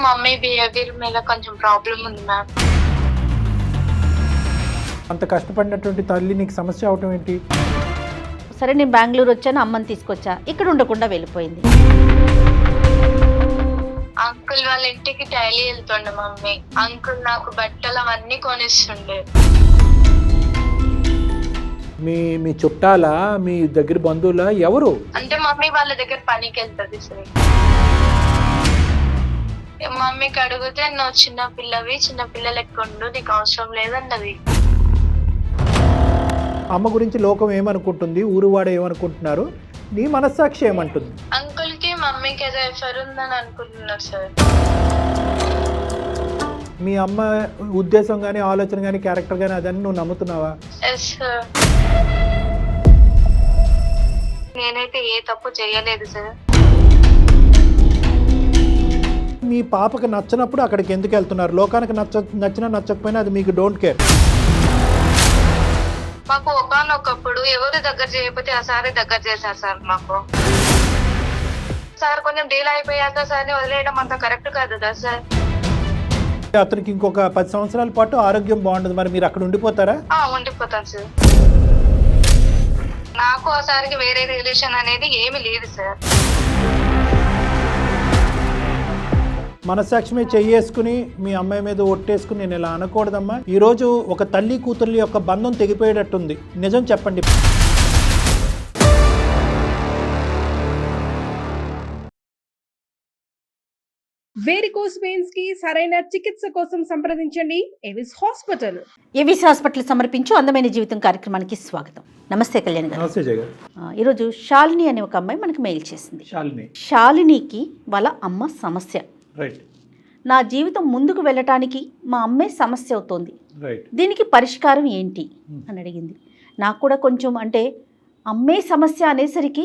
Mummy behaviour మీద కొంచెం problem ఉంది మ్యామ్. అంత కష్టపడినటువంటి తల్లి నీకు సమస్య అవటం ఏంటి? సరే నేను బెంగళూరు వచ్చాను, అమ్మని తీసుకొచ్చా, ఇక్కడ ఉండకుండా వెళ్ళిపోయింది. అంకుల్ వాళ్ళ ఇంటికి డైలీ వెళ్తుండే మమ్మీ. అంకుల్ నాకు బట్టలు అవన్నీ కొనిస్తుండే. మీ చుట్టాల, మీ దగ్గర బంధువుల ఎవరు? అంటే మమ్మీ వాళ్ళ దగ్గర పనికి వెళ్తుంది సార్. మమ్మీకి అడిగితే నువ్వు చిన్న పిల్లవి, చిన్న పిల్లలు ఎక్కుండు, నీకు అవసరం లేదన్నది. అమ్మ గురించి లోకం ఏమనుకుంటుంది, ఊరువాడ ఏమనుకుంటున్నారు, నీ మనస్సాక్షి ఏమంటుంది? అంకుల్ కి మమ్మీకి ఏదో ఎఫర్ ఉందని అనుకుంటున్నారు సార్. మీ అమ్మ ఉద్దేశం కానీ, ఆలోచన కానీ, క్యారెక్టర్ కానీ అదని నువ్వు నమ్ముతున్నావా? Yes sir. నేనైతే ఏ తప్పు చేయలేదు సార్. మీ పాపకి నచ్చినప్పుడు అక్కడికి ఎందుకు వెళ్తున్నారు? లోకానికి నచ్చినా నచ్చకపోయినా అది మీకు డోంట్ కేర్. మాకు ఒకనొకప్పుడు ఎవరు దగ్గర చేయకపోతే ఆ సారే దగ్గర చేశారు సార్ మాకు. సార్ కొంచెం డీల్ అయిపోయాక సార్ని వదిలేయడం అంత కరెక్ట్ కాదు కదా సార్. అతనికి ఇంకొక 10 సంవత్సరాల పాటు ఆరోగ్యం బాగుంటుంది, మరి మీరు అక్కడ ఉండిపోతారా? ఉండిపోతాను సార్. నాకు ఆ సార్కి వేరే రిలేషన్ అనేది ఏమీ లేదు సార్. మనస్సాక్షి మీద చెయ్యేసుకుని మీ అమ్మాయి మీద ఒట్టేసుకుని నేను ఇలా అనకూడదమ్మా. ఈరోజు ఒక తల్లి కూతుర్ల యొక్క బంధం తెగిపోయేటట్టుంది. నిజం చెప్పండి. వేరికోస్ వెయిన్స్ కి సరైన చికిత్స కోసం సంప్రదించండి ఎవిస్ హాస్పిటల్. ఏవిస్ హాస్పిటల్ సమర్పించు అందమైన జీవితం కార్యక్రమానికి స్వాగతం. నమస్తే కళ్యాణ్ గారు. నమస్తే జయ గారు. ఈరోజు శాలిని అనే ఒక అమ్మాయి మనకు మెయిల్ చేసింది. శాలినికి వాళ్ళ అమ్మ సమస్య. రైట్. నా జీవితం ముందుకు వెళ్ళటానికి మా అమ్మే సమస్య అవుతోంది, రైట్. దీనికి పరిష్కారం ఏంటి అని అడిగింది. నాకు కూడా కొంచెం అంటే అమ్మే సమస్య అనేసరికి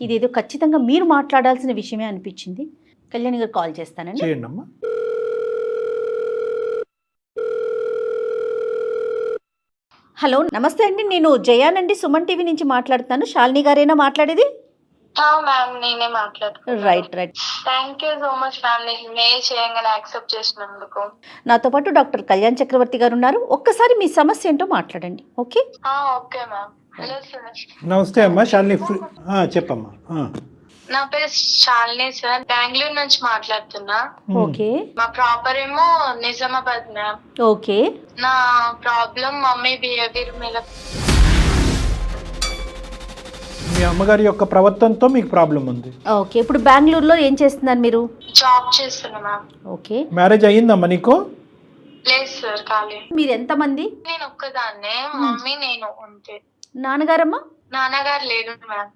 ఇదేదో ఖచ్చితంగా మీరు మాట్లాడాల్సిన విషయమే అనిపించింది. కళ్యాణ్ గారు కాల్ చేస్తానండి. చేయండి అమ్మా. హలో, నమస్తే అండి. నేను జయానండి, సుమన్ టీవీ నుంచి మాట్లాడుతాను. శాలిని గారేనా మాట్లాడేది? మ్యామ్ నేనే మాట్లాడుతున్నాను. Right right. Thank you so much ma'am, నేను మెయిల్ చేయంగానే యాక్సెప్ట్ చేసినందుకు. నాతో పాటు డాక్టర్ కళ్యాణ్ చక్రవర్తి గారు ఉన్నారు. ఒక్కసారి మీ సమస్య ఏంటో మాట్లాడండి. Okay? Okay ma'am. Hello sir. నమస్తే అమ్మా శాలిని. చెప్పమ్మా. నా పేరు శాలిని సార్, బెంగళూరు నుంచి మాట్లాడుతున్నా. ఓకే. మా ప్రాపర్ ఏమో నిజామాబాద్ మ్యామ్. ఓకే. నా ప్రాబ్లం మమ్మీ బిహేవియర్ మీద. మీ అమ్మగారి యొక్క ప్రవర్తనతో మీకు ప్రాబ్లం ఉంది. ఓకే. ఇప్పుడు బెంగళూరులో ఏం చేస్తున్నారు మీరు? జాబ్ చేస్తున్నా మ్యామ్. ఓకే. మ్యారేజ్ అయ్యిందమ్మా నీకు? లేదు సార్, ఖాళీ. మీరు ఎంతమంది? నేను ఒక్కదాన్నే, మమ్మీ నేను అంతే. నాన్నగారమ్మా? నాన్నగారు లేరు మ్యామ్.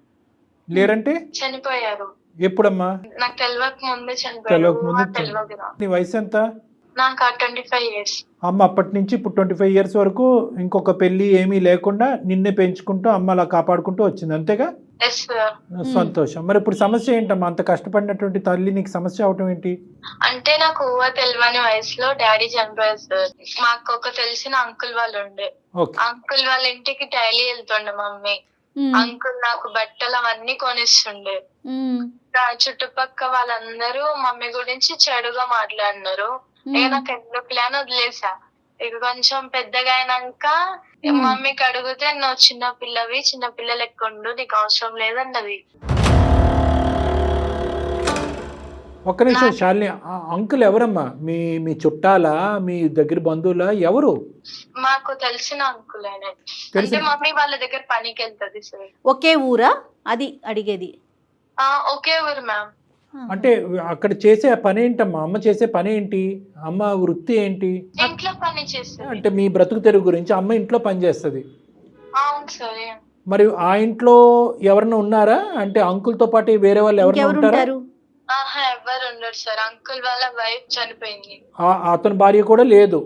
లేరంటే? చనిపోయారు. ఎప్పుడమ్మా? నాకు తెలియక ముందే చనిపోయారు. తెలియక ముందు. నీ వయసు ఎంత? నాకు 25 years. అమ్మ అప్పటి నుంచి ఇప్పుడు 25 years వరకు ఇంకొక పెళ్లి ఏమీ లేకుండా నిన్నే పెంచుకుంటూ అమ్మ అలా కాపాడుకుంటూ వచ్చింది, అంతేగా? Yes sir. సంతోషం. మరి ఇప్పుడు సమస్య ఏంటమ్మా? అంత కష్టపడినటువంటి తల్లి నీకు సమస్య అవటం ఏంటి? అంటే నాకు తెలియని వయసులో డాడీ చనిపోయారు సార్. మాకు ఒక తెలిసిన అంకుల్ వాళ్ళు ఉండే. అంకుల్ వాళ్ళ ఇంటికి డైలీ వెళ్తుండే మమ్మీ. అంకుల్ నాకు బట్టలు అవన్నీ కొనిస్తుండే. చుట్టుపక్క వాళ్ళందరూ మమ్మీ గురించి చెడుగా మాట్లాడినారు. ఇక నాకు ఎందుకు ప్లాన్ వదిలేసా. ఇక కొంచెం పెద్దగా అయినాక మమ్మీకి అడిగితే నువ్వు చిన్న పిల్లవి, చిన్న పిల్లలు ఎక్కుండు, నీకు అవసరం లేదన్నది. ఒక్క నిమిషం శాలిని. అంకుల్ ఎవరమ్మా? మీ చుట్టాల, మీ దగ్గర బంధువుల ఎవరు? మాకు తెలిసిన అంకుల్ ఆయన. అంటే మమ్మీ వాళ్ళ దగ్గర పనికి వెళ్తుంది సార్. ఒకే ఊరా అది అడిగేది? ఒకే ఊరు మ్యామ్. అంటే అక్కడ చేసే పని ఏంటమ్మా? అమ్మ చేసే పని ఏంటి? అమ్మ వృత్తి ఏంటి? ఇంట్లో పని చేస్తుంది. అంటే మీ బ్రతుకు తెరుగు గురించి అమ్మ ఇంట్లో పని చేస్తుంది. అవును సార్. మరి ఆ ఇంట్లో ఎవరైనా ఉన్నారా? అంటే అంకుల్ తో పాటు వేరే వాళ్ళు ఎవరైనా ఉంటారా? ఎవరు ఉండరు సార్. అంకుల్ వాళ్ళ వైఫ్ చనిపోయింది. అతని భార్య కూడా లేదు?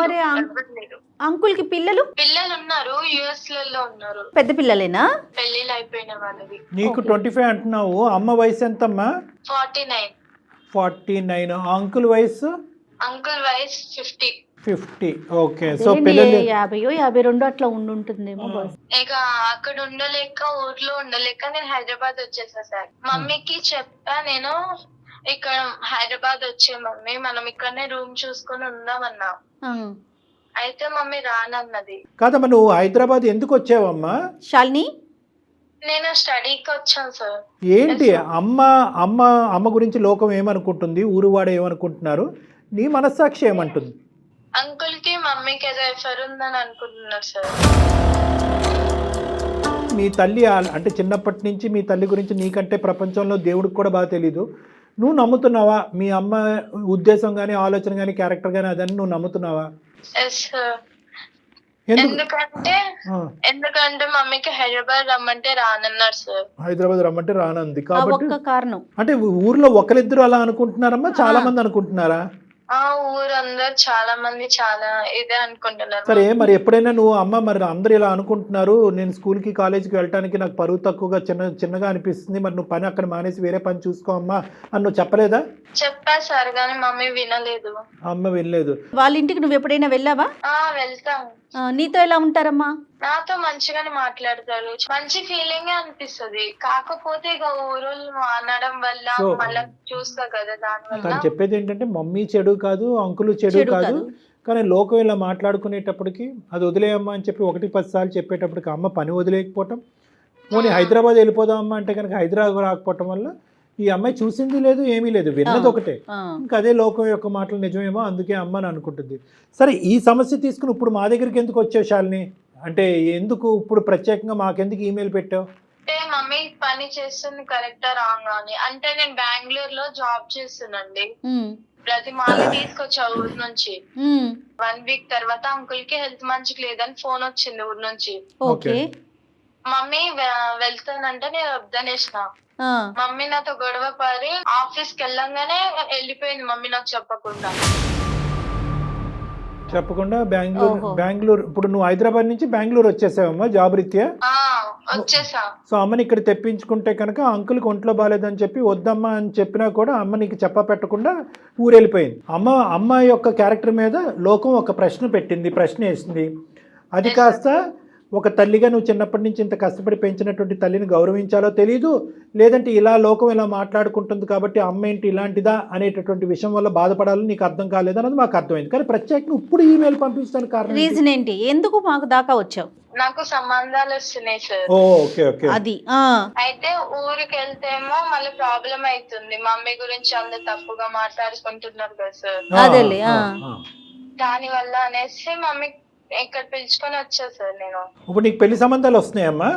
మరి అంకుల్ కి పిల్లలు? పిల్లలు ఉన్నారు, యుఎస్ లలో ఉన్నారు. పెద్ద పిల్లలేనా? పెళ్లిళ్ళు అయిపోయిన వాళ్ళవి. నీకు 25 అంటున్నావు, అమ్మ వయసు ఎంతమ్మా? 49. 49. అంకుల్ వయసు? అంకుల్ వయసు 50. ఓకే. సో పిల్లలు 50-52 అట్లా ఉండుంటుందేమో. ఇక అక్కడ ఉండలేక, ఊర్లో ఉండలేక నేను హైదరాబాద్ వచ్చేసా సార్. మమ్మీకి చెప్పా నేను ఇక్కడ హైదరాబాద్ వచ్చే మమ్మీ మనం ఇక్కడనే రూమ్ చూసుకొని ఉందామన్నా. అయితే మమ్మీ రానన్నది. కాదమ్మా, నువ్వు హైదరాబాద్ ఎందుకు వచ్చావమ్మా? శాలిని, నేను స్టడీకి వచ్చాను సార్. ఏంటి అమ్మ గురించి లోకం ఏమనుకుంటుంది, ఊరువాడు ఏమనుకుంటున్నారు, నీ మనస్సాక్షి ఏమంటుంది? అంకుల్ కి మమ్మీకి ఏదో ఎఫర్ ఉందని అనుకుంటున్నారు సార్. మీ తల్లి అంటే చిన్నప్పటి నుంచి మీ తల్లి గురించి నీకంటే ప్రపంచంలో దేవుడికి కూడా బాగా తెలీదు. నువ్వు నమ్ముతున్నావా? మీ అమ్మ ఉద్దేశం కానీ ఆలోచన కానీ క్యారెక్టర్ కానీ అదని నువ్వు నమ్ముతున్నావా? ఎందుకంటే మమ్మీకి హైదరాబాద్ రమ్మంటే రానన్నారు సార్. హైదరాబాద్ రమ్మంటే రానంది కాబట్టి కారణం అంటే ఊర్లో ఒకరిద్దరు అలా అనుకుంటున్నారమ్మా, చాలా మంది అనుకుంటున్నారా? ఊరందరూ చాలా మంది చాలా ఇదే అనుకుంటున్నారు. సరే, మరి ఎప్పుడైనా నువ్వు అమ్మ మరి అందరు ఇలా అనుకుంటున్నారు, నేను స్కూల్కి కాలేజీకి వెళ్ళడానికి నాకు పరువు తక్కువగా చిన్నగా అనిపిస్తుంది, మరి నువ్వు పని అక్కడ మానేసి వేరే పని చూసుకో అమ్మా అని నువ్వు చెప్పలేదా? చెప్పా సార్, కానీ మమ్మీ వినలేదు. అమ్మ వినలేదు. వాళ్ళ ఇంటికి నువ్వు ఎప్పుడైనా వెళ్ళావా? వెళ్తాం. నీతో ఎలా ఉంటారమ్మా? నాతో మంచిగానే మాట్లాడతారు, మంచి ఫీలింగ్ అనిపిస్తుంది. కాకపోతే ఇక ఊరోళ్ళు అనడం వల్ల మళ్ళీ చూస్తా కదా, దానివల్ల. తను చెప్పేది ఏంటంటే మమ్మీ చెడు కాదు, అంకులు చెడు కాదు, కానీ లోకం ఇలా మాట్లాడుకునేటప్పటికి అది వదిలేయమ్మా అని చెప్పి 1-10 సార్లు చెప్పేటప్పటికి అమ్మ పని వదిలేకపోవటం, పోనీ హైదరాబాద్ వెళ్ళిపోదాం అమ్మ అంటే కనుక హైదరాబాద్ రాకపోవటం వల్ల ఈ అమ్మాయి చూసింది లేదు, ఏమీ లేదు, విన్నది ఒకటే. ఇంకా అదే లోకం యొక్క మాటలు నిజమేమో, అందుకే అమ్మ అని అనుకుంటుంది. సరే, ఈ సమస్య తీసుకుని ఇప్పుడు మా దగ్గరికి ఎందుకు వచ్చావు శాలిని? అంటే ఎందుకు ఇప్పుడు ప్రత్యేకంగా మాకెందుకు ఈమెయిల్ పెట్టావు? అంటే మమ్మీ పని చేస్తుంది కరెక్టా రాంగ్ అని. అంటే నేను బెంగళూరులో జాబ్ చేస్తున్నాండి. ప్రతి మాల తీసుకొచ్చా ఊరు నుంచి. 1 వీక్ తర్వాత అంకుల్ కి హెల్త్ మంచిగా లేదని ఫోన్ వచ్చింది ఊరు నుంచి. మమ్మీ వెళ్తానంటే నేను వద్దనేసిన. మమ్మీ నాతో గొడవ పడి ఆఫీస్ కి వెళ్ళంగానే వెళ్ళిపోయింది మమ్మీ నాకు చెప్పకుండా. బెంగళూరు ఇప్పుడు నువ్వు హైదరాబాద్ నుంచి బెంగళూరు వచ్చేసావమ్మా జాబ్ రీత్యా? వచ్చేసా. సో అమ్మని ఇక్కడ తెప్పించుకుంటే కనుక అంకుల్కి ఒంట్లో బాగాలేదని చెప్పి వద్దమ్మా అని చెప్పినా కూడా అమ్మ నీకు చెప్పపెట్టకుండా ఊరెళ్ళిపోయింది. అమ్మ యొక్క క్యారెక్టర్ మీద లోకం ఒక ప్రశ్న వేసింది. అది కాస్త ఒక తల్లిగా నువ్వు చిన్నప్పటి నుంచి ఇంత కష్టపడి పెంచినటువంటి తల్లిని గౌరవించాలో తెలియదు, లేదంటే ఇలా లోకం ఇలా మాట్లాడుకుంటుంది కాబట్టి అమ్మ ఏంటి ఇలాంటిదా అనేటటువంటి విషయం వల్ల బాధపడాలని నీకు అర్థం కాలేదన్నది మాకు అర్థమైంది. కానీ ప్రత్యేకంగా ఇప్పుడు ఈమెయిల్ పంపించడానికి కారణం రీజన్ ఏంటి? ఎందుకు మాకు దాకా వచ్చావు? నాకు సంబంధాలు వస్తున్నాయి సార్. అది అయితే ఊరికి వెళ్తేమో మళ్ళీ ప్రాబ్లం అవుతుంది. మమ్మీ గురించి అందరు తప్పుగా మాట్లాడుకుంటున్నారు కదా సార్, అదేలే. దాని వల్ల అనేసి మమ్మీ ఇక్కడ పిలుచుకొని వచ్చా సార్ నేను. ఇప్పుడు నీకు పెళ్లి సంబంధాలు వస్తున్నాయమ్మా?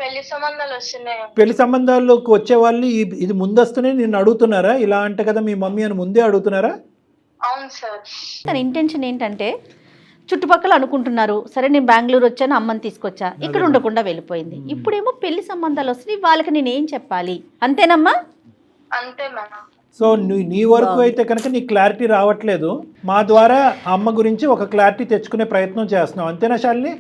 పెళ్లి సంబంధాలు వస్తున్నాయి. పెళ్లి సంబంధాల్లోకి వచ్చే వాళ్ళు ఇది ముందస్తునే నిన్ను అడుగుతున్నారా? ఇలా అంటే కదా మీ మమ్మీ అని ముందే అడుగుతున్నారా? అవును సార్. తన ఇంటెన్షన్ ఏంటంటే చుట్టుపక్కల అనుకుంటున్నారు, సరే నేను బెంగళూరు వచ్చాను, అమ్మని తీసుకొచ్చా, ఇక్కడ ఉండకుండా వెళ్ళిపోయింది. ఇప్పుడేమో పెళ్లి సంబంధాలు వస్తున్నాయి, వాళ్ళకి నేనేం చెప్పాలి? అంతేనమ్మా? అంతే మేడం. సో నీ వరకు అయితే కనుక నీ క్లారిటీ రావట్లేదు, మా ద్వారా అమ్మ గురించి ఒక క్లారిటీ తెచ్చుకునే ప్రయత్నం చేస్తున్నావు, అంతేనా శాలిని?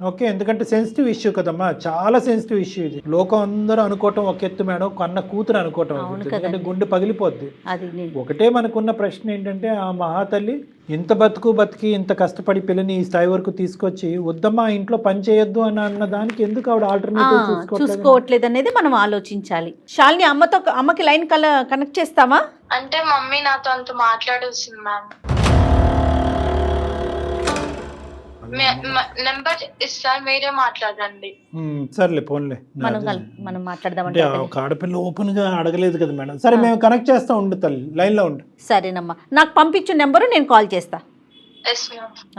ఓకే, ఎందుకంటే సెన్సిటివ్ ఇష్యూ కదమ్మా, చాలా సెన్సిటివ్ ఇష్యూ ఇది. లోకం అందరూ అనుకోవటం ఒక ఎత్తు మేడం, కన్న కూతురు అనుకోవటం, ఎందుకంటే గుండె పగిలిపోద్ది. ఒకటే మనకున్న ప్రశ్న ఏంటంటే ఆ మహాతల్లి ఇంత బతికి ఇంత కష్టపడి పిల్లని ఈ స్థాయి వరకు తీసుకొచ్చి వద్దమ్మా ఇంట్లో పని చేయొద్దు అని అన్న దానికి ఎందుకు ఆవిడ ఆల్టర్నేటివ్ చూసుకోవట్లేదు అనేది మనం ఆలోచించాలి. శాలిని, అమ్మకి లైన్ కనెక్ట్ చేస్తావా? అంటే మమ్మీ నాతో అంత మాట్లాడొస్తుంది మ్యామ్. నెంబర్ ఇస్తా, మీరే మాట్లాడండి. సర్లే పోన్లే, మనం మాట్లాడదాం. ఆడపిల్ల ఓపెన్ గా అడగలేదు కదా మేడం. సరే, మేము కనెక్ట్ చేస్తా, ఉండు తల్లి, లైన్ లో ఉండు. సరేనమ్మా, నాకు పంపించు నెంబరు, నేను కాల్ చేస్తా.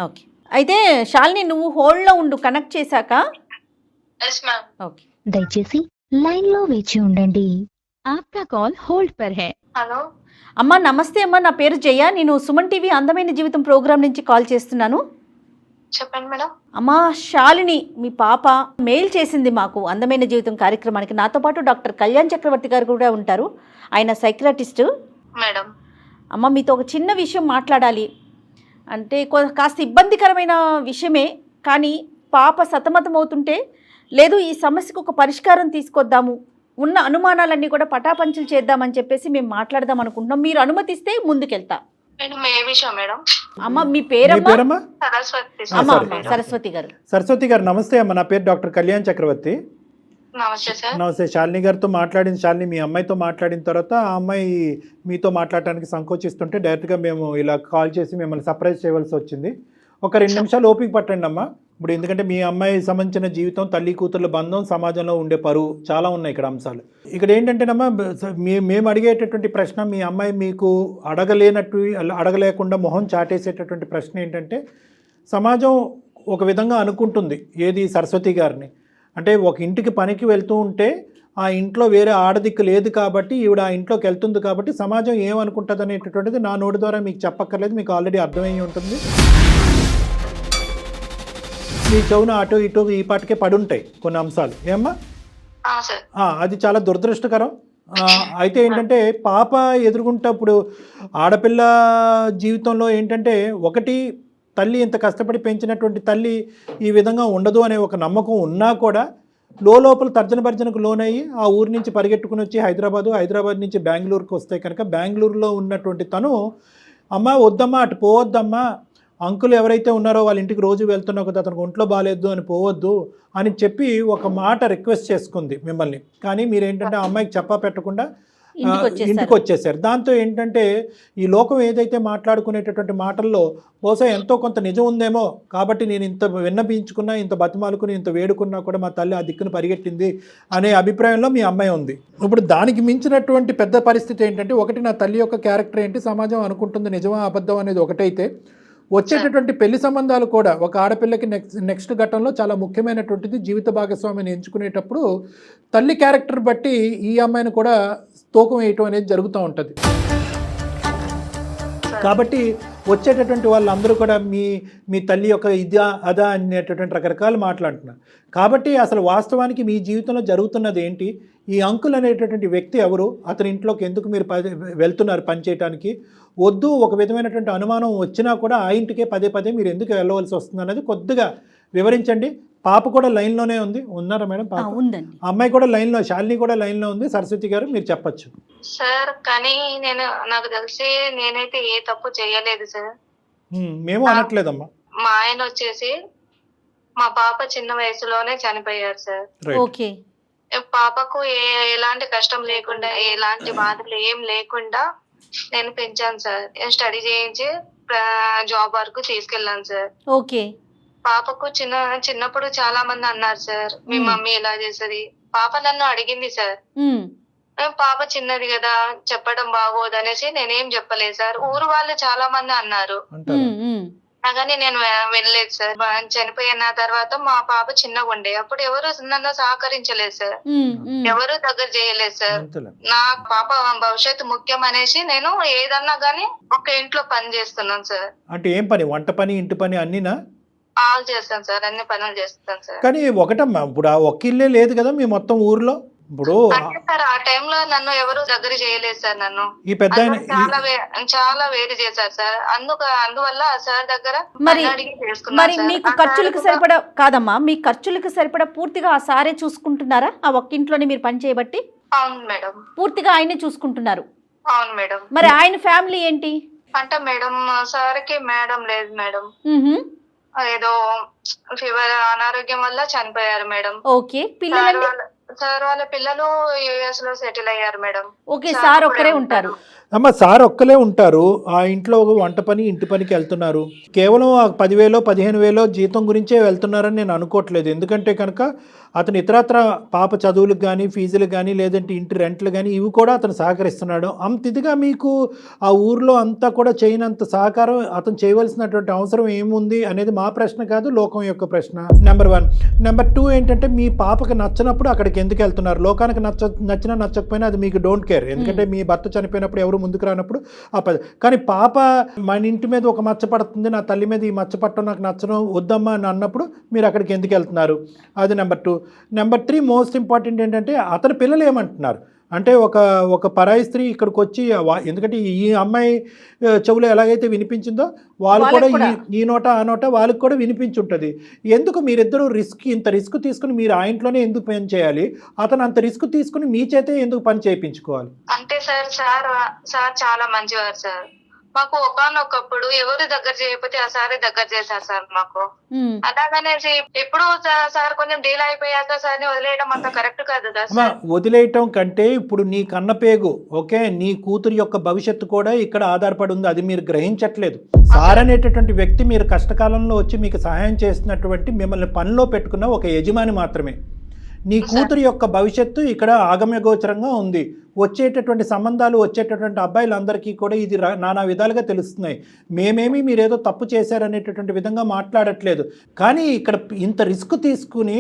ఓకే, అయితే శాలిని నువ్వు హోల్డ్ లో ఉండు, కనెక్ట్ చేశాక. ఓకే, దయచేసి లైన్ లో వేచి ఉండండి, ఆప్కా కాల్ హోల్డ్ పర్ హై. హలో అమ్మా, నమస్తే అమ్మా, నా పేరు జయ, నేను సుమన్ టీవీ అందమైన జీవితం ప్రోగ్రామ్ నుంచి కాల్ చేస్తున్నాను. చెప్పండి మేడం. అమ్మా, శాలిని మీ పాప మెయిల్ చేసింది మాకు అందమైన జీవితం కార్యక్రమానికి. నాతో పాటు డాక్టర్ కళ్యాణ్ చక్రవర్తి గారు కూడా ఉంటారు, ఆయన సైకియాట్రిస్ట్ మేడం. అమ్మ, మీతో ఒక చిన్న విషయం మాట్లాడాలి. అంటే కాస్త ఇబ్బందికరమైన విషయమే, కానీ పాప సతమతం అవుతుంటే లేదు ఈ సమస్యకు ఒక పరిష్కారం తీసుకొద్దాము, ఉన్న అనుమానాలన్నీ కూడా పటాపంచలు చేద్దామని చెప్పేసి మేము మాట్లాడదాం అనుకుంటున్నాం. మీరు అనుమతిస్తే ముందుకెళ్తా. అమ్మ, మీ పేరమ్మా? సరస్వతి సరస్వతి గారు. సరస్వతి గారు నమస్తే అమ్మ, నా పేరు డాక్టర్ కళ్యాణ్ చక్రవర్తి. నమస్తే సార్. నమస్తే. శాలిని గారితో మాట్లాడిన శాలిని మీ అమ్మాయితో మాట్లాడిన తర్వాత ఆ అమ్మాయి మీతో మాట్లాడటానికి సంకోచిస్తుంటే డైరెక్ట్గా మేము ఇలా కాల్ చేసి మిమ్మల్ని సర్ప్రైజ్ చేయవలసి వచ్చింది. ఒక 2 నిమిషాలు ఓపిక పట్టండి అమ్మా. ఇప్పుడు ఎందుకంటే మీ అమ్మాయి సంబంధించిన జీవితం, తల్లి కూతుర్ల బంధం, సమాజంలో ఉండే పరువు చాలా ఉన్నాయి ఇక్కడ అంశాలు. ఇక్కడ ఏంటంటేనమ్మా మేము అడిగేటటువంటి ప్రశ్న, మీ అమ్మాయి మీకు అడగలేకుండా మొహం చాటేసేటటువంటి ప్రశ్న ఏంటంటే, సమాజం ఒక విధంగా అనుకుంటుంది ఏది సరస్వతి గారిని అంటే ఒక ఇంటికి పనికి వెళ్తూ ఉంటే ఆ ఇంట్లో వేరే ఆడదిక్కు లేదు కాబట్టి ఈవిడ ఆ ఇంట్లోకి వెళ్తుంది కాబట్టి సమాజం ఏమనుకుంటుంది అనేటటువంటిది నా నోటి ద్వారా మీకు చెప్పక్కర్లేదు, మీకు ఆల్రెడీ అర్థమయ్యి ఉంటుంది. మీ చెవున అటు ఇటు ఈ పాటికే పడుంటాయి కొన్ని అంశాలు. ఏమ్మా? అది చాలా దురదృష్టకరం. అయితే ఏంటంటే పాప ఎదుర్కొంటప్పుడు ఆడపిల్ల జీవితంలో ఏంటంటే ఒకటి, తల్లి ఇంత కష్టపడి పెంచినటువంటి తల్లి ఈ విధంగా ఉండదు అనే ఒక నమ్మకం ఉన్నా కూడా లోపల తర్జన భర్జనకు లోనయ్యి ఆ ఊరి నుంచి పరిగెట్టుకుని వచ్చి హైదరాబాద్ నుంచి బెంగళూరుకి వస్తే కనుక బెంగళూరులో ఉన్నటువంటి తను, అమ్మ వద్దమ్మా అటు పోవద్దమ్మా, అంకుల్ ఎవరైతే ఉన్నారో వాళ్ళ ఇంటికి రోజు వెళ్తున్నావు కదా, అతనికి ఒంట్లో బాగాలేదు అని పోవద్దు అని చెప్పి ఒక మాట రిక్వెస్ట్ చేసుకుంది మిమ్మల్ని. కానీ మీరేంటంటే ఆ అమ్మాయికి చెప్పా పెట్టకుండా ఇంటికి వచ్చేసారు. దాంతో ఏంటంటే ఈ లోకం ఏదైతే మాట్లాడుకునేటటువంటి మాటల్లో బహుశా ఎంతో కొంత నిజం ఉందేమో కాబట్టి నేను ఇంత విన్నపించుకున్నా, ఇంత బతిమాలుకుని, ఇంత వేడుకున్నా కూడా మా తల్లి ఆ దిక్కును పరిగెట్టింది అనే అభిప్రాయంలో మీ అమ్మాయి ఉంది. ఇప్పుడు దానికి మించినటువంటి పెద్ద పరిస్థితి ఏంటంటే, ఒకటి నా తల్లి యొక్క క్యారెక్టర్ ఏంటి, సమాజం అనుకుంటుంది నిజమా అబద్ధం అనేది ఒకటైతే, వచ్చేటటువంటి పెళ్లి సంబంధాలు కూడా ఒక ఆడపిల్లకి నెక్స్ట్ ఘట్టంలో చాలా ముఖ్యమైనటువంటిది. జీవిత భాగస్వామిని ఎంచుకునేటప్పుడు తల్లి క్యారెక్టర్ బట్టి ఈ అమ్మాయిని కూడా తూకం వేయటం అనేది జరుగుతూ ఉంటుంది. కాబట్టి వచ్చేటటువంటి వాళ్ళందరూ కూడా మీ తల్లి యొక్క అదా అనేటటువంటి రకరకాలు మాట్లాడుతున్నారు. కాబట్టి అసలు వాస్తవానికి మీ జీవితంలో జరుగుతున్నది ఏంటి, ఈ అంకుల్ అనేటటువంటి వ్యక్తి ఎవరు, అతని ఇంట్లోకి ఎందుకు మీరు వెళ్తున్నారు పనిచేయడానికి, వద్దు ఒక విధమైనటువంటి అనుమానం వచ్చినా కూడా ఆ ఇంటికే పదే మీరు ఎందుకు వెళ్ళవలసి వస్తుంది అనేది కొద్దిగా వివరించండి. పాప కూడా లైన్లోనే ఉంది, ఉన్నారా మేడం? పాప ఉందండి. అమ్మాయి కూడా లైన్లో, శాలిని కూడా లైన్లో ఉంది. సరస్వతి గారు మీరు చెప్పచ్చు. సార్ కానీ నాకు తెలిసి నేనైతే ఏ తప్పు చేయలేదు సార్. మేము అనట్లేదమ్మా. మా ఆయన వచ్చేసి మా పాప చిన్న వయసులోనే చనిపోయారు సార్. ఓకే. పాపకు ఎలాంటి కష్టం లేకుండా, ఎలాంటి బాధలు ఏం లేకుండా నేను పెంచాను సార్. స్టడీ చేయించి జాబ్ వరకు తీసుకెళ్ళాను సార్. ఓకే. పాపకు చిన్నప్పుడు చాలా మంది అన్నారు సార్, మీ మమ్మీ ఎలా చేసేది. పాప నన్ను అడిగింది సార్, పాప చిన్నది కదా చెప్పడం బాగోదు అనేసి నేనేం చెప్పలేదు సార్. ఊరు వాళ్ళు చాలా మంది అన్నారు కానీ నేను వెళ్ళలేదు సార్. చనిపోయిన తర్వాత మా పాప చిన్నగా ఉండే అప్పుడు ఎవరు నన్ను సహకరించలేదు సార్, ఎవరు దగ్గర చేయలేదు సార్. నా పాప భవిష్యత్తు ముఖ్యం అనేసి నేను ఏదన్నా గానీ ఒక ఇంట్లో పని చేస్తున్నాను సార్. అంటే ఏం పని? వంట పని, ఇంటి పని అన్నీనా? ఆల్ చేస్తాను సార్, అన్ని పనులు చేస్తాను సార్. కానీ ఒకటమ్మా, ఇప్పుడు ఆ ఒక్క ఇల్లే లేదు కదా మీ మొత్తం ఊర్లో. ఇప్పుడు సార్ ఆ టైంలో నన్ను ఎవరు దగ్గర చేయలేదు సార్. నన్ను ఈ పెద్ద చాలా వేరు చేశారు సార్. అందువల్ల సార్ దగ్గర మరి మీకు ఖర్చులకు సరిపడా కాదమ్మా, మీ ఖర్చులకు సరిపడా పూర్తిగా ఆ సారే చూసుకుంటున్నారా? ఆ ఒక్క ఇంట్లోనే మీరు పని చేయబట్టి? అవును మేడం, పూర్తిగా ఆయనే చూసుకుంటున్నారు. అవును మేడం. మరి ఆయన ఫ్యామిలీ ఏంటి అంటే మేడం, సార్కి మేడం లేదు మేడం, ఏదో ఫీవర్ అనారోగ్యం వల్ల చనిపోయారు మేడం. ఓకే. పిల్లలు? సార్ వాళ్ళ పిల్లలు యుఎస్ లో సెటిల్ అయ్యారు మేడం. ఓకే. సార్ ఒక్కరే ఉంటారు? అమ్మ సార్ ఒక్కలే ఉంటారు. ఆ ఇంట్లో వంట పని, ఇంటి పనికి వెళ్తున్నారు. కేవలం 10,000 15,000 జీతం గురించే వెళ్తున్నారని నేను అనుకోవట్లేదు. ఎందుకంటే కనుక అతను ఇతరత్ర పాప చదువులకు కానీ, ఫీజులకు కానీ, లేదంటే ఇంటి రెంట్లు కానీ ఇవి కూడా అతను సహకరిస్తున్నాడు. అంత ఇదిగా మీకు ఆ ఊర్లో అంతా కూడా చేయనంత సహకారం అతను చేయవలసినటువంటి అవసరం ఏముంది అనేది మా ప్రశ్న కాదు, లోకం యొక్క ప్రశ్న. నెంబర్ 1. నెంబర్ 2 ఏంటంటే మీ పాపకి నచ్చినప్పుడు అక్కడికి ఎందుకు వెళ్తున్నారు? లోకానికి నచ్చినా నచ్చకపోయినా అది మీకు డోంట్ కేర్. ఎందుకంటే మీ భర్త చనిపోయినప్పుడు ఎవరు ముందుకు రానప్పుడు కానీ పాప మన ఇంటి మీద ఒక మచ్చ పడుతుంది, నా తల్లి మీద ఈ మచ్చ పట్టడం నాకు నచ్చడం, వద్దమ్మా అని అన్నప్పుడు మీరు అక్కడికి ఎందుకు వెళ్తున్నారు? అది నెంబర్ 2. నెంబర్ 3 మోస్ట్ ఇంపార్టెంట్ ఏంటంటే అతని పిల్లలు ఏమంటున్నారు అంటే ఒక పరాయి స్త్రీ ఇక్కడికి వచ్చి, ఎందుకంటే ఈ అమ్మాయి చెవులో ఎలాగైతే వినిపించిందో వాళ్ళు కూడా ఈ నోట ఆ నోట వాళ్ళకి కూడా వినిపించుంటుంది. ఎందుకు మీరిద్దరూ ఇంత రిస్క్ తీసుకుని మీరు ఆ ఇంట్లోనే ఎందుకు పని చేయాలి? అతను అంత రిస్క్ తీసుకుని మీ చేతే ఎందుకు పని చేయించుకోవాలి? అంటే సార్ చాలా మంచివారు సార్. మాకు ఒకనొకప్పుడు ఎవరు దగ్గర చేయకపోతే ఆ సారే దగ్గర చేశారు సార్ మాకు. అలాగనేసి ఇప్పుడు సార్ కొంచెం డీల్ అయిపోయాక సార్ ని వదిలేయడం అంత కరెక్ట్ కాదు కదా సార్. వదిలేయటం కంటే ఇప్పుడు నీ కన్నపేగు ఓకే, నీ కూతురు యొక్క భవిష్యత్తు కూడా ఇక్కడ ఆధారపడి ఉంది, అది మీరు గ్రహించట్లేదు. సార్ అనేటటువంటి వ్యక్తి మీరు కష్టకాలంలో వచ్చి మీకు సహాయం చేస్తున్నటువంటి మిమ్మల్ని పనిలో పెట్టుకున్న ఒక యజమాని మాత్రమే. నీ కూతురు యొక్క భవిష్యత్తు ఇక్కడ ఆగమ్యగోచరంగా ఉంది. వచ్చేటటువంటి సంబంధాలు, వచ్చేటటువంటి అబ్బాయిలందరికీ కూడా ఇది నానా విధాలుగా తెలుస్తున్నాయి. మేమేమి మీరేదో తప్పు చేశారనేటటువంటి విధంగా మాట్లాడట్లేదు, కానీ ఇక్కడ ఇంత రిస్క్ తీసుకుని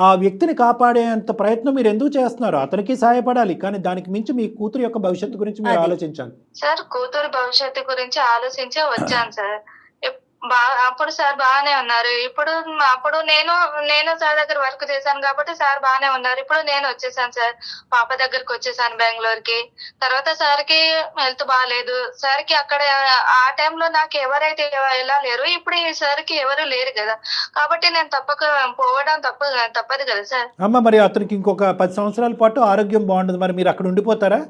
ఆ వ్యక్తిని కాపాడేంత ప్రయత్నం మీరు ఎందుకు చేస్తున్నారు? అతనికి సహాయపడాలి, కానీ దానికి మించి మీ కూతురు యొక్క భవిష్యత్తు గురించి మీరు ఆలోచించాలి. సార్ కూతురు భవిష్యత్తు గురించి ఆలోచించే వచ్చాను సార్. అప్పుడు సార్ బాగానే ఉన్నారు. అప్పుడు నేను సార్ దగ్గర వర్క్ చేశాను కాబట్టి సార్ బాగానే ఉన్నారు. ఇప్పుడు నేను వచ్చేసాను సార్, పాప దగ్గరకు వచ్చేసాను బెంగళూరుకి. తర్వాత సార్ కి హెల్త్ బాగాలేదు. సార్ కి అక్కడ ఆ టైంలో నాకు ఎవరైతే ఎలా లేరు, ఇప్పుడు ఈ సార్ కి ఎవరు లేరు కదా, కాబట్టి నేను పోవడం తప్పదు కదా సార్. అమ్మ మరి అతనికి ఇంకొక 10 సంవత్సరాల పాటు ఆరోగ్యం బాగుండదు, మరి మీరు అక్కడ ఉండిపోతారా?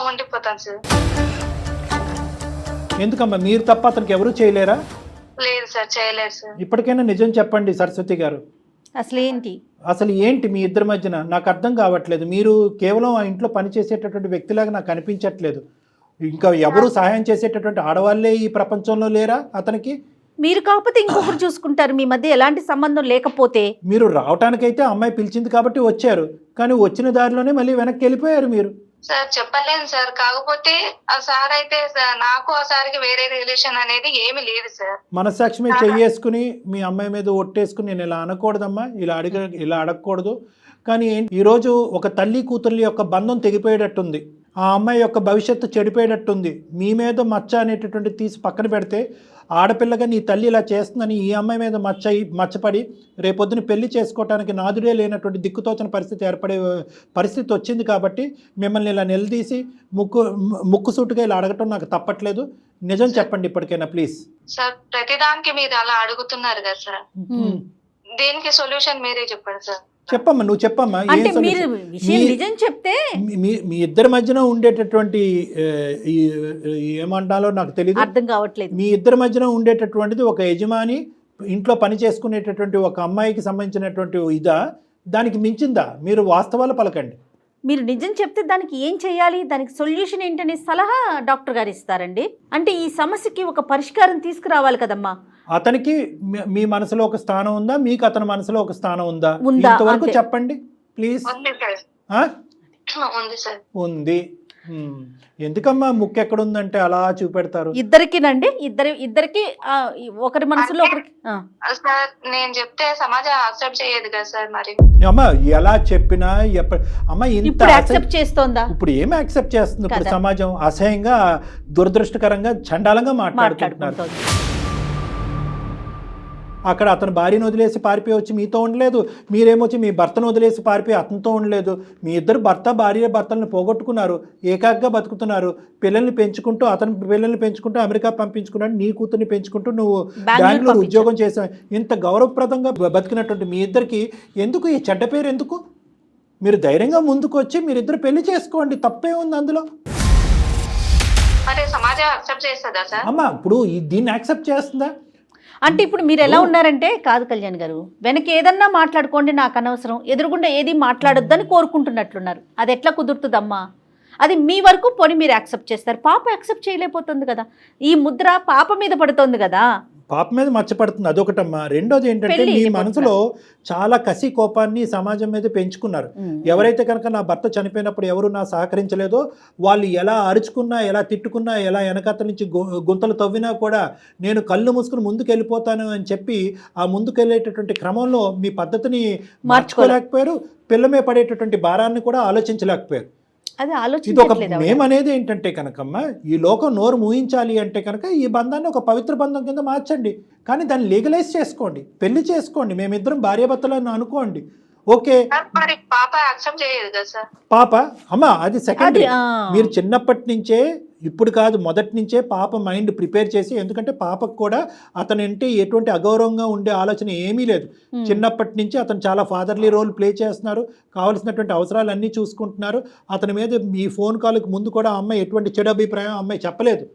ఉండిపోతాను సార్. ఎందుకమ్మా, మీరు తప్ప అతనికి ఎవరు చేయలేరా? లేదు సార్, చేయలేదు సార్. ఇప్పటికైనా నిజం చెప్పండి సరస్వతి గారు, అసలు ఏంటి మీ ఇద్దరి మధ్యన? నాకు అర్థం కావట్లేదు. మీరు కేవలం ఆ ఇంట్లో పనిచేసేటటువంటి వ్యక్తిలాగా నాకు అనిపించట్లేదు. ఇంకా ఎవరు సహాయం చేసేటటువంటి ఆడవాళ్ళే ఈ ప్రపంచంలో లేరా అతనికి? మీరు కాకపోతే ఇంకొకరు చూసుకుంటారు. మీ మధ్య ఎలాంటి సంబంధం లేకపోతే మీరు రావటానికైతే అమ్మాయి పిలిచింది కాబట్టి వచ్చారు, కానీ వచ్చిన దారిలోనే మళ్ళీ వెనక్కి వెళ్ళిపోయారు మీరు. సార్ చెప్పలేను సార్, కాకపోతే ఆ సార్ అయితే నాకు ఆ సార్కి వేరే రిలేషన్ అనేది ఏమీ లేదు సార్. మనస్సాక్షి మీద చెయ్యేసుకుని మీ అమ్మాయి మీద ఒట్టేసుకుని నేను ఇలా అనకూడదమ్మా, ఇలా అడగకూడదు. కానీ ఈరోజు ఒక తల్లి కూతుర్ల యొక్క బంధం తెగిపోయేటట్టుంది, ఆ అమ్మాయి యొక్క భవిష్యత్తు చెడిపోయేటట్టుంది. మీ మీద మచ్చ అనేటటువంటి తీసి పక్కన పెడితే, ఆడపిల్లగా నీ తల్లి ఇలా చేస్తుందని ఈ అమ్మాయి మీద మచ్చపడి రేపొద్దున పెళ్లి చేసుకోవటానికి నాదుడే లేనటువంటి దిక్కుతోచని పరిస్థితి ఏర్పడే పరిస్థితి వచ్చింది. కాబట్టి మిమ్మల్ని ఇలా నిలదీసి ముక్కుసూటుగా ఇలా అడగటం నాకు తప్పట్లేదు. నిజం చెప్పండి ఇప్పటికైనా ప్లీజ్. సార్ ప్రతిదానికి మీరు అలా అడుగుతున్నారు కదా సార్, దీనికి సొల్యూషన్ మీరే చెప్పండి సార్. చెప్పమ్మా, నువ్వు చెప్పమ్మా. నిజం చెప్తే మీ ఇద్దరి మధ్యన ఉండేటటువంటి ఏమంటాలో నాకు తెలియదు, అర్థం కావట్లేదు. మీ ఇద్దరి మధ్యన ఉండేటటువంటిది ఒక యజమాని ఇంట్లో పని చేసుకునేటటువంటి ఒక అమ్మాయికి సంబంధించినటువంటి ఇదా, దానికి మించిందా? మీరు వాస్తవాలు పలకండి. మీరు నిజం చెప్తే దానికి ఏం చేయాలి, దానికి సొల్యూషన్ ఏంటనే సలహా డాక్టర్ గారు ఇస్తారండి. అంటే ఈ సమస్యకి ఒక పరిష్కారం తీసుకురావాలి కదమ్మా. అతనికి మీ మనసులో ఒక స్థానం ఉందా, మీకు అతని మనసులో ఒక స్థానం ఉందా? ఇంతవరకు చెప్పండి ప్లీజ్. ఉంది. ఎందుకమ్మా ముక్కు ఎక్కడ ఉందంటే అలా చూపెడతారు? ఇద్దరికినండి, ఇద్దరికి ఒకరి మనసులో ఒకరికి. నేను చెప్తే సమాజం యాక్సెప్ట్ చేయదు కదా సార్. మరి అమ్మా ఎలా చెప్పినా అమ్మా ఇప్పుడు యాక్సెప్ట్ చేస్తోందా? ఇప్పుడు ఏమి యాక్సెప్ట్ చేస్తుంది? ఇప్పుడు సమాజం అసహ్యంగా, దురదృష్టకరంగా, చండాలంగా మాట్లాడుకుంటున్నారు. అక్కడ అతను భార్యను వదిలేసి పారిపోయి వచ్చి మీతో ఉండలేదు, మీరేమొచ్చి మీ భర్తను వదిలేసి పారిపోయి అతనితో ఉండలేదు. మీ ఇద్దరు భర్తలను పోగొట్టుకున్నారు, ఏకాగ్గా బతుకుతున్నారు. పిల్లల్ని పెంచుకుంటూ, అతని పిల్లల్ని పెంచుకుంటూ అమెరికా పంపించుకున్నాడు, నీ కూతుర్ని పెంచుకుంటూ నువ్వు బెంగళూరు ఉద్యోగం చేసావు. ఇంత గౌరవప్రదంగా బతికినటువంటి మీ ఇద్దరికి ఎందుకు ఈ చెడ్డ పేరు? ఎందుకు? మీరు ధైర్యంగా ముందుకు వచ్చి మీరిద్దరు పెళ్లి చేసుకోండి, తప్పే ఉంది అందులో. అమ్మా ఇప్పుడు దీన్ని యాక్సెప్ట్ చేస్తుందా? అంటే ఇప్పుడు మీరు ఎలా ఉన్నారంటే, కాదు కళ్యాణ్ గారు, వెనక ఏదన్నా మాట్లాడుకోండి, నాకు అనవసరం, ఎదురుగుండా ఏది మాట్లాడొద్దని కోరుకుంటున్నట్లున్నారు. అది ఎట్లా కుదురుతుందమ్మా? అది మీ వరకు పోనీ మీరు యాక్సెప్ట్ చేస్తారు, పాప యాక్సెప్ట్ చేయలేకపోతుంది కదా. ఈ ముద్ర పాప మీద పడుతుంది కదా. పాప మీద మచ్చపడుతుంది, అదొకటమ్మా. రెండోది ఏంటంటే మీ మనసులో చాలా కసి కోపాన్ని సమాజం మీద పెంచుకున్నారు. ఎవరైతే కనుక నా భర్త చనిపోయినప్పుడు ఎవరు నా సహకరించలేదో వాళ్ళు ఎలా అరుచుకున్నా, ఎలా తిట్టుకున్నా, ఎలా వెనకత్త నుంచి గుంతలు తవ్వినా కూడా నేను కళ్ళు మూసుకుని ముందుకు వెళ్ళిపోతాను అని చెప్పి ఆ ముందుకు వెళ్ళేటటువంటి క్రమంలో మీ పద్ధతిని మార్చుకోలేకపోయారు. పిల్లమే పడేటటువంటి భారాన్ని కూడా ఆలోచించలేకపోయారు. ఇది ఒక మేమనేది ఏంటంటే కనుకమ్మా, ఈ లోకం నోరు మూయించాలి అంటే కనుక ఈ బంధాన్ని ఒక పవిత్ర బంధం కింద మార్చండి, కానీ దాన్ని లీగలైజ్ చేసుకోండి, పెళ్లి చేసుకోండి, మేమిద్దరం భార్యాభర్తలను అనుకోండి. ఓకే. మరి పాప యాక్సెప్ట్ చేయదు కదా సార్. పాప అమ్మ అది సెకండరీ. అది, మీరు చిన్నప్పటి నుంచే, ఇప్పుడు కాదు మొదటి నుంచే పాప మైండ్ ప్రిపేర్ చేసి, ఎందుకంటే పాపకు కూడా అతనంటే ఎటువంటి అగౌరవంగా ఉండే ఆలోచన ఏమీ లేదు. చిన్నప్పటి నుంచి అతను చాలా ఫాదర్లీ రోల్ ప్లే చేస్తున్నారు, కావాల్సినటువంటి అవసరాలు అన్నీ చూసుకుంటున్నారు. అతని మీద ఈ ఫోన్ కాల్కి ముందు కూడా ఆ అమ్మాయి ఎటువంటి చెడు అభిప్రాయం అమ్మాయి చెప్పలేదు.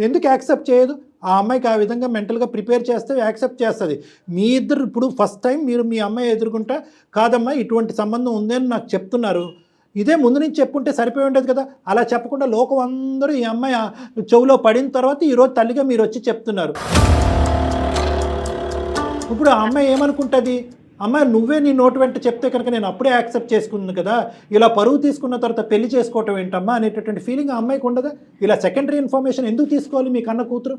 ఎందుకు యాక్సెప్ట్ చేయదు? ఆ అమ్మాయికి ఆ విధంగా మెంటల్గా ప్రిపేర్ చేస్తే యాక్సెప్ట్ చేస్తుంది. మీ ఇద్దరు ఇప్పుడు ఫస్ట్ టైం మీరు మీ అమ్మాయి ఎదుర్కొంటా, కాదమ్మా ఇటువంటి సంబంధం ఉందని నాకు చెప్తున్నారు, ఇదే ముందు నుంచి చెప్పుంటే సరిపోయి ఉండేది కదా. అలా చెప్పకుండా లోకం అందరూ ఈ అమ్మాయి చెవులో పడిన తర్వాత ఈరోజు తల్లిగా మీరు వచ్చి చెప్తున్నారు. ఇప్పుడు ఆ అమ్మాయి ఏమనుకుంటుంది? అమ్మాయి నువ్వే నీ నోటు వెంట చెప్తే కనుక నేను అప్పుడే యాక్సెప్ట్ చేసుకున్నాను కదా, ఇలా పరువు తీసుకున్న తర్వాత పెళ్లి చేసుకోవటం ఏంటమ్మా అనేటటువంటి ఫీలింగ్ ఆ అమ్మాయికి ఉండదా? ఇలా సెకండరీ ఇన్ఫర్మేషన్ ఎందుకు తీసుకోవాలి మీ కన్న కూతురు?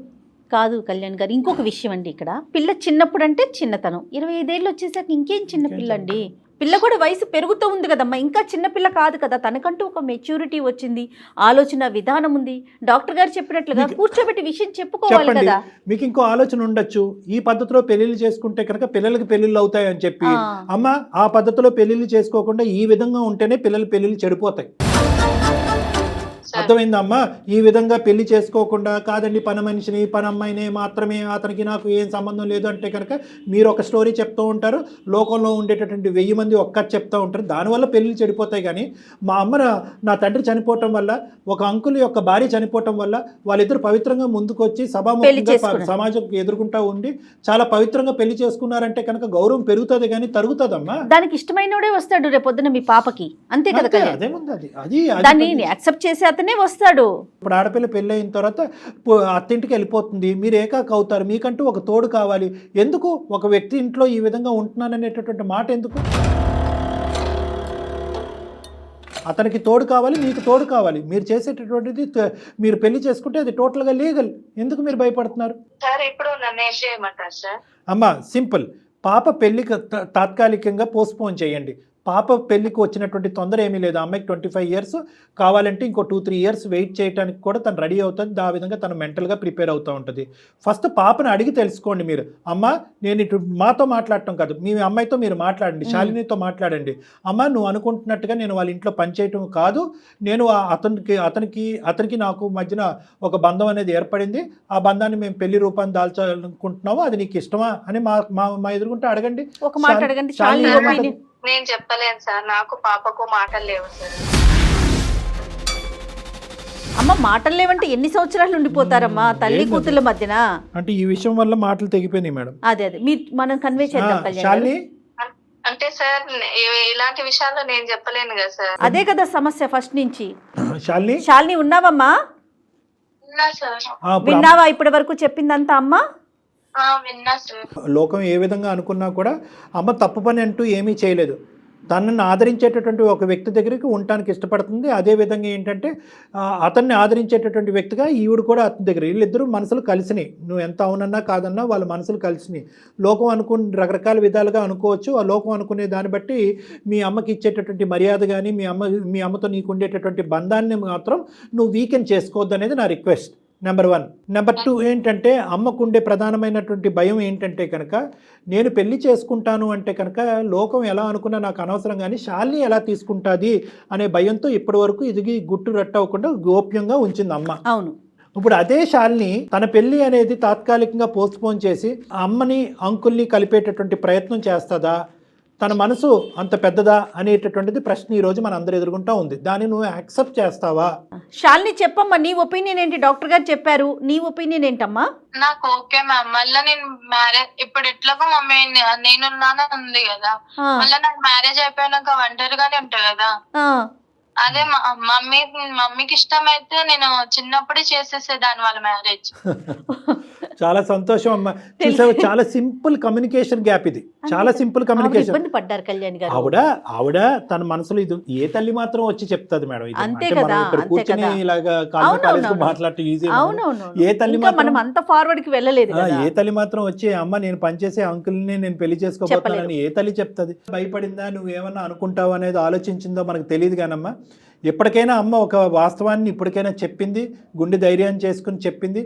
కాదు కళ్యాణ్ గారు, ఇంకొక విషయం అండి. ఇక్కడ పిల్ల చిన్నప్పుడు అంటే చిన్నతనం, 25 ఏళ్ళు వచ్చేసాక ఇంకేం చిన్న పిల్ల అండి. పిల్ల కూడా వయసు పెరుగుతూ ఉంది కదమ్మా, ఇంకా చిన్నపిల్ల కాదు కదా. తనకంటూ ఒక మెచ్యూరిటీ వచ్చింది, ఆలోచన విధానం ఉంది. డాక్టర్ గారు చెప్పినట్లుగా కూర్చోబెట్టి విషయం చెప్పుకోవాలి కదా. మీకు ఇంకో ఆలోచన ఉండొచ్చు, ఈ పద్ధతిలో పెళ్లిళ్ళు చేసుకుంటే కనుక పిల్లలకి పెళ్లిళ్ళు అవుతాయని చెప్పి. అమ్మ ఆ పద్ధతిలో పెళ్లిళ్ళు చేసుకోకుండా ఈ విధంగా ఉంటేనే పిల్లల పెళ్లిళ్ళు చెడిపోతాయి. అర్థమైందమ్మా? ఈ విధంగా పెళ్లి చేసుకోకుండా, కాదండి పని మనిషిని పని అమ్మాయిని మాత్రమే, అతనికి నాకు ఏం సంబంధం లేదు అంటే కనుక మీరు ఒక స్టోరీ చెప్తూ ఉంటారు, లోకంలో ఉండేటటువంటి 1000 మంది ఒక్క చెప్తూ ఉంటారు, దానివల్ల పెళ్లిళ్ళు చెడిపోతాయి. కానీ మా అమ్మ నా తండ్రి చనిపోవటం వల్ల, ఒక అంకుల్ యొక్క భార్య చనిపోవటం వల్ల వాళ్ళిద్దరు పవిత్రంగా ముందుకు వచ్చి సభాముఖంగా సమాజం ఎదుర్కొంటూ ఉండి చాలా పవిత్రంగా పెళ్లి చేసుకున్నారంటే కనుక గౌరవం పెరుగుతుంది కానీ తరుగుతుందమ్మా. దానికి ఇష్టమైనోడే వస్తాడు రేపొద్దున మీ పాపకి, అంతే కదా. అదేముంది, అది దాన్ని యాక్సెప్ట్ చేసి అతనే వస్తాడు. ఇప్పుడు ఆడపిల్ల పెళ్ళి అయిన తర్వాత అత్తింటికి వెళ్ళిపోతుంది, మీరు ఏకాక అవుతారు, మీకంటూ ఒక తోడు కావాలి. ఎందుకు ఒక వ్యక్తి ఇంట్లో ఈ విధంగా ఉంటున్నాననేటటువంటి మాట ఎందుకు? అతనికి తోడు కావాలి, మీకు తోడు కావాలి. మీరు చేసేటటువంటిది మీరు పెళ్లి చేసుకుంటే అది టోటల్గా లీగల్. ఎందుకు మీరు భయపడుతున్నారు? అమ్మా సింపుల్, పాప పెళ్లికి తాత్కాలికంగా పోస్ట్పోన్ చేయండి. పాప పెళ్లికి వచ్చినటువంటి తొందర ఏమీ లేదు. అమ్మాయికి 25 ఇయర్స్, కావాలంటే ఇంకో 2-3 ఇయర్స్ వెయిట్ చేయడానికి కూడా తను రెడీ అవుతుంది. ఆ విధంగా తను మెంటల్గా ప్రిపేర్ అవుతూ ఉంటుంది. ఫస్ట్ పాపను అడిగి తెలుసుకోండి మీరు. అమ్మ నేను ఇటు మాతో మాట్లాడటం కాదు, మీ అమ్మాయితో మీరు మాట్లాడండి, శాలినితో మాట్లాడండి. అమ్మ నువ్వు అనుకుంటున్నట్టుగా నేను వాళ్ళ ఇంట్లో పనిచేయటం కాదు, నేను అతనికి నాకు మధ్యన ఒక బంధం అనేది ఏర్పడింది, ఆ బంధాన్ని మేము పెళ్లి రూపాన్ని దాల్చాలనుకుంటున్నాము, అది నీకు ఇష్టమా అని మా ఎదుర్కొంటే అడగండి. ఒక మాట అడగండి. నేను చెప్పలేను సార్, నాకు పాపకు మాటలు లేవు సార్. అమ్మ మాటలు లేవంటే ఎన్ని సంవత్సరాలు ఉండిపోతారమ్మా తల్లి కూతుర్ల మధ్యన? అంటే ఈ విషయం వల్ల మాటలు తెగిపోయినాయి మేడం. అదే మనం కన్వే చేద్దాం కళ్యాణ్. అంటే సార్ ఇలాంటి విషయాల్లో నేను చెప్పలేను కదా సార్. అదే కదా సమస్య ఫస్ట్ నుంచి. శాలిని ఉన్నావమ్మా? విన్నావా ఇప్పటి వరకు చెప్పిందంతా అమ్మ? లోకం ఏ విధంగా అనుకున్నా కూడా అమ్మ తప్పు పని అంటూ ఏమీ చేయలేదు. తనను ఆదరించేటటువంటి ఒక వ్యక్తి దగ్గరికి ఉండటానికి ఇష్టపడుతుంది. అదే విధంగా ఏంటంటే అతన్ని ఆదరించేటటువంటి వ్యక్తిగా ఈవిడ కూడా అతని దగ్గర, వీళ్ళిద్దరూ మనసులు కలిసినాయి. నువ్వు ఎంత అవునన్నా కాదన్నా వాళ్ళ మనసులు కలిసినాయి. లోకం రకరకాల విధాలుగా అనుకోవచ్చు. ఆ లోకం అనుకునే దాన్ని బట్టి మీ అమ్మకి ఇచ్చేటటువంటి మర్యాద కానీ మీ అమ్మతో నీకు ఉండేటటువంటి బంధాన్ని మాత్రం నువ్వు వీకెండ్ చేసుకోవద్దు అనేది నా రిక్వెస్ట్. నెంబర్ 1. నెంబర్ 2 ఏంటంటే అమ్మకుండే ప్రధానమైనటువంటి భయం ఏంటంటే కనుక, నేను పెళ్లి చేసుకుంటాను అంటే కనుక లోకం ఎలా అనుకున్నా నాకు అనవసరం, కానీ శాలిని ఎలా తీసుకుంటుంది అనే భయంతో ఇప్పటి వరకు ఇది గుట్టు రట్టవకుండా గోప్యంగా ఉంచింది అమ్మ. అవును. ఇప్పుడు అదే శాలిని తన పెళ్లి అనేది తాత్కాలికంగా పోస్ట్పోన్ చేసి అమ్మని అంకుల్ని కలిపేటటువంటి ప్రయత్నం చేస్తుందా? తన మనసు అంత పెద్దదా అనేటటువంటిది ప్రశ్న ఈ రోజు మన అందరు ఎదుర్కొంటా ఉంది. దాన్ని నువ్వు యాక్సెప్ట్ చేస్తావా? శాలిని చెప్పమ్మా, నీ ఒపీనియన్ ఏంటి? డాక్టర్ గారు చెప్పారు, నీ ఒపీనియన్ ఏంటమ్మా? నాకు ఓకే మ్యామ్, మళ్ళీ నేను మ్యారేజ్ ఇప్పుడు ఎట్లాగో మమ్మీ నేనున్నానే ఉంది కదా, మళ్ళీ నాకు మ్యారేజ్ అయిపోయినాక ఒంటరిగానే ఉంటా కదా. అదే మమ్మీకి ఇష్టమైతే నేను చిన్నప్పుడే చేసేసేదాన్ని వాళ్ళ మ్యారేజ్. చాలా సంతోషం అమ్మా. చూసావు, చాలా సింపుల్ కమ్యూనికేషన్ గ్యాప్ ఇది, చాలా సింపుల్ కమ్యూనికేషన్. పడ్డారు కళ్యాణ్ గారు. ఆవిడ తన మనసులో ఇది ఏ తల్లి మాత్రం వచ్చి చెప్తుంది మేడం. ఇక్కడ కూర్చొని ఇలాగా మాట్లాడటం ఈజీ. ఏ తల్లి మనం అంత ఫార్వర్డ్ కి వెళ్ళలేదు. ఏ తల్లి మాత్రం వచ్చి అమ్మ నేను పనిచేసే అంకుల్ని నేను పెళ్లి చేసుకోబోతున్నానని ఏ తల్లి చెప్తుంది? భయపడిందా, నువ్వేమన్నా అనుకుంటావు అనేది ఆలోచించిందో మనకు తెలియదు కానమ్మా. ఎప్పటికైనా అమ్మ ఒక వాస్తవాన్ని ఇప్పటికైనా చెప్పింది, గుండె ధైర్యాన్ని చేసుకుని చెప్పింది.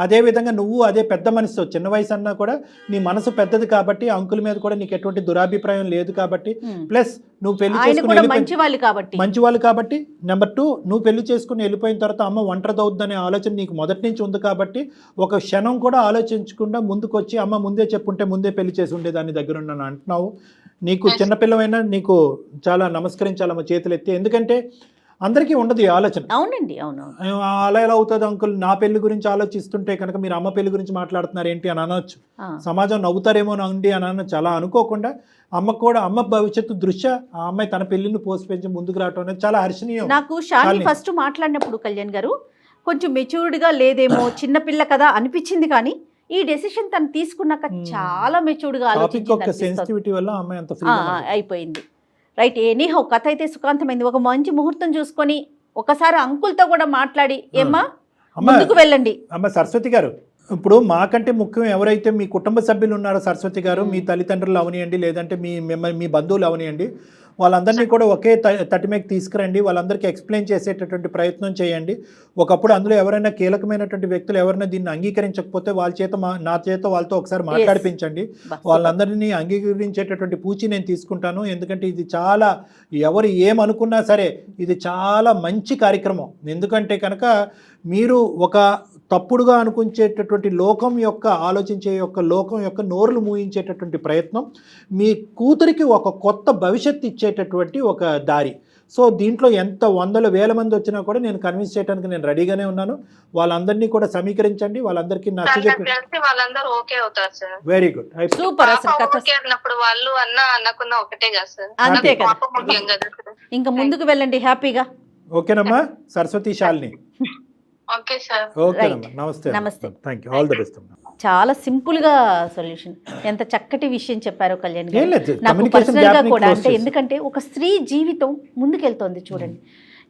అదే విధంగా నువ్వు అదే పెద్ద మనసుతో, చిన్న వయసు అన్నా కూడా నీ మనసు పెద్దది కాబట్టి అంకుల్ మీద కూడా నీకు ఎటువంటి దురాభిప్రాయం లేదు కాబట్టి, ప్లస్ నువ్వు పెళ్లి చేసుకుని మంచి వాళ్ళు కాబట్టి, నెంబర్ 2 నువ్వు పెళ్లి చేసుకుని వెళ్ళిపోయిన తర్వాత అమ్మ ఒంటరిదవుద్దనే ఆలోచన నీకు మొదటి నుంచి ఉంది కాబట్టి ఒక క్షణం కూడా ఆలోచించకుండా ముందుకొచ్చి అమ్మ ముందే చెప్పుంటే ముందే పెళ్లి చేసి ఉండేదాన్ని దగ్గర ఉన్నాను అంటున్నావు. నీకు చిన్నపిల్లవైనా నీకు చాలా నమస్కరించాలమ్మ చేతులు ఎత్తి. ఎందుకంటే అందరికీ ఉండదు ఈ ఆలోచన. అవునండి, అవును. అలా ఎలా అవుతుంది అంకుల్, నా పెళ్లి గురించి ఆలోచిస్తుంటే కనుక మీరు అమ్మ పెళ్లి గురించి మాట్లాడుతున్నారు ఏంటి అని అనొచ్చు, సమాజం నవ్వుతారేమో అండి అని అనొచ్చు. అలా అనుకోకుండా అమ్మకు కూడా అమ్మ భవిష్యత్తు దృష్ట్యా ఆ అమ్మాయి తన పెళ్లిని పోసిపెంచి ముందుకు రావడం అనేది చాలా హర్షణీయం. నాకు షాలిని ఫస్ట్ మాట్లాడినప్పుడు కళ్యాణ్ గారు కొంచెం మెచ్యూర్డ్గా లేదేమో, చిన్నపిల్ల కదా అనిపించింది, కానీ ఈ డెసిషన్ తను తీసుకున్నాక చాలా మెచ్యూర్డ్గా అయిపోయింది. రైట్, ఎనీహౌ కథ అయితే సుఖాంతమైంది. ఒక మంచి ముహూర్తం చూసుకొని ఒకసారి అంకుల్తో కూడా మాట్లాడి ఏమ్మా ముందుకు వెళ్ళండి. అమ్మ సరస్వతి గారు, ఇప్పుడు మాకంటే ముఖ్యం ఎవరైతే మీ కుటుంబ సభ్యులు ఉన్నారో సరస్వతి గారు, మీ తల్లిదండ్రులు అవనియండి, లేదంటే మీ బంధువులు అవనియండి, వాళ్ళందరినీ కూడా ఒకే తటిమేకి తీసుకురండి. వాళ్ళందరికీ ఎక్స్ప్లెయిన్ చేసేటటువంటి ప్రయత్నం చేయండి. ఒకప్పుడు అందులో ఎవరైనా కీలకమైనటువంటి వ్యక్తులు ఎవరైనా దీన్ని అంగీకరించకపోతే వాళ్ళ చేత నా చేత వాళ్ళతో ఒకసారి మాట్లాడిపించండి. వాళ్ళందరినీ అంగీకరించేటటువంటి పూచి నేను తీసుకుంటాను. ఎందుకంటే ఇది చాలా, ఎవరు ఏమనుకున్నా సరే ఇది చాలా మంచి కార్యక్రమం. ఎందుకంటే కనుక మీరు ఒక తప్పుడుగా అనుకుంచేటటువంటి లోకం యొక్క ఆలోచించే యొక్క లోకం యొక్క నోరులు మూయించేటటువంటి ప్రయత్నం, మీ కూతురికి ఒక కొత్త భవిష్యత్తు ఇచ్చేటటువంటి ఒక దారి. సో దీంట్లో ఎంత వందల వేల మంది వచ్చినా కూడా నేను కన్విన్స్ చేయడానికి నేను రెడీగానే ఉన్నాను. వాళ్ళందరినీ కూడా సమీకరించండి, వాళ్ళందరికీ నచ్చజెప్పి వాళ్ళందరూ ఓకే అవుతారు సార్. Very good, super. వాళ్ళు అన్నకున్న ఒకటే కదా సార్, అంతే కదా. ఇంకా ముందుకు వెళ్ళండి హ్యాపీగా. ఓకేనమ్మా సరస్వతి, శాలిని. Okay sir. ఓకేనమ్మా, నమస్తే. Thank you, all the best అమ్మా. చాలా సింపుల్ గా సొల్యూషన్. ఎంత చక్కటి విషయం చెప్పారో కళ్యాణ్ గారు. నాకు పర్సనల్ గా కూడా, అంటే ఎందుకంటే ఒక స్త్రీ జీవితం ముందుకెళ్తోంది చూడండి.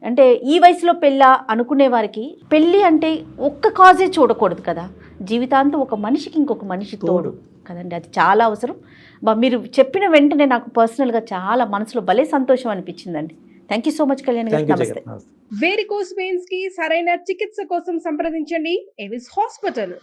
అంటే ఈ వయసులో పెళ్ళా అనుకునే వారికి పెళ్ళి అంటే ఒక్క కాజే చూడకూడదు కదా, జీవితాంతం ఒక మనిషికి ఇంకొక మనిషి తోడు కదండి, అది చాలా అవసరం. మీరు చెప్పిన వెంటనే నాకు పర్సనల్గా చాలా మనసులో భలే సంతోషం అనిపించిందండి. Thank you so much Kalyan గారు. నమస్తే. వేరికోస్ వెయిన్స్ కి సరైన చికిత్స కోసం సంప్రదించండి ఎవిస్ హాస్పిటల్.